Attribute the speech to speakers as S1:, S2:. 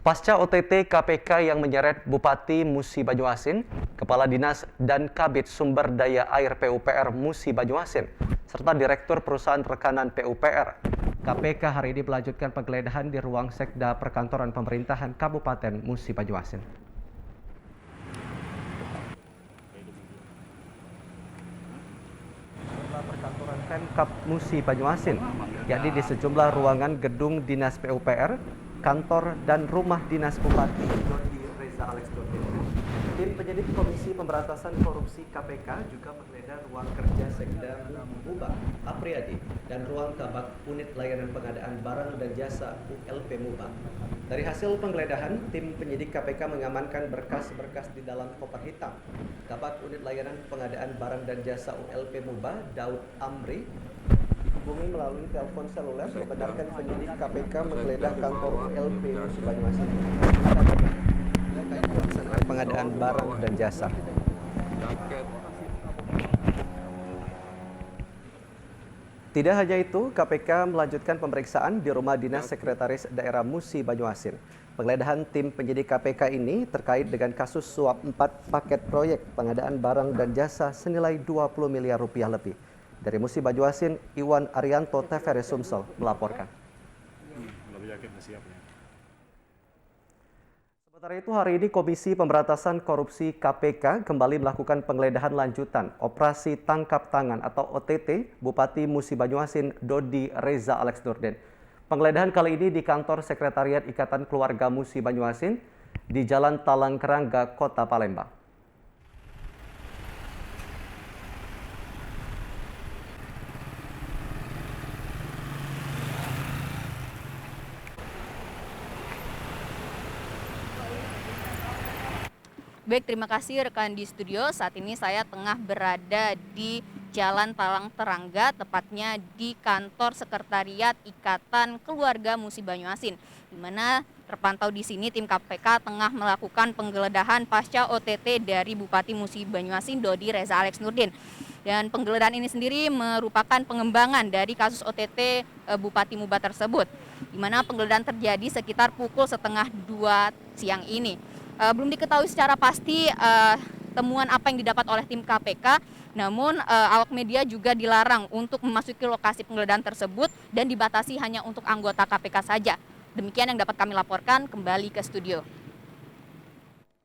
S1: Pasca OTT KPK yang menyeret Bupati Musi Banyuasin, Kepala Dinas dan Kabid Sumber Daya Air PUPR Musi Banyuasin, serta Direktur Perusahaan Rekanan PUPR. KPK hari ini melanjutkan penggeledahan di ruang Sekda Perkantoran Pemerintahan Kabupaten Musi Banyuasin. Perkantoran Pemkab Musi Banyuasin, yakni di sejumlah ruangan gedung dinas PUPR, kantor dan rumah dinas Bupati Dodi Reza Alex Nurdin. Tim penyidik Komisi Pemberantasan Korupsi KPK juga menggeledah ruang kerja Sekda Muba Apriyadi dan ruang kabak unit layanan pengadaan barang dan jasa ULP Muba. Dari hasil penggeledahan, tim penyidik KPK mengamankan berkas-berkas di dalam koper hitam. Kabak unit layanan pengadaan barang dan jasa ULP Muba, Daud Amri, dihubungi melalui telepon seluler membenarkan penyidik KPK menggeledah kantor ULP Musi Banyuasin pelaksanaan pengadaan barang dan jasa. Tidak hanya itu, KPK melanjutkan pemeriksaan di rumah dinas Sekretaris Daerah Musi Banyuasin. Penggeledahan tim penyidik KPK ini terkait dengan kasus suap 4 paket proyek pengadaan barang dan jasa senilai 20 miliar rupiah lebih. Dari Musi Banyuasin, Iwan Arianto, TVRI Sumsel melaporkan. Sementara itu, hari ini Komisi Pemberantasan Korupsi KPK kembali melakukan penggeledahan lanjutan Operasi Tangkap Tangan atau OTT Bupati Musi Banyuasin Dodi Reza Alex Nurdin. Penggeledahan kali ini di kantor Sekretariat Ikatan Keluarga Musi Banyuasin di Jalan Talang Kerangga, Kota Palembang.
S2: Baik, terima kasih rekan di studio. Saat ini saya tengah berada di Jalan Talang Terangga, tepatnya di kantor Sekretariat Ikatan Keluarga Musi Banyuasin, di mana terpantau di sini tim KPK tengah melakukan penggeledahan pasca OTT dari Bupati Musi Banyuasin Dodi Reza Alex Nurdin. Dan penggeledahan ini sendiri merupakan pengembangan dari kasus OTT Bupati Muba tersebut, di mana penggeledahan terjadi sekitar pukul 1:30 siang ini. Belum diketahui secara pasti temuan apa yang didapat oleh tim KPK, namun awak media juga dilarang untuk memasuki lokasi penggeledahan tersebut dan dibatasi hanya untuk anggota KPK saja. Demikian yang dapat kami laporkan, kembali ke studio.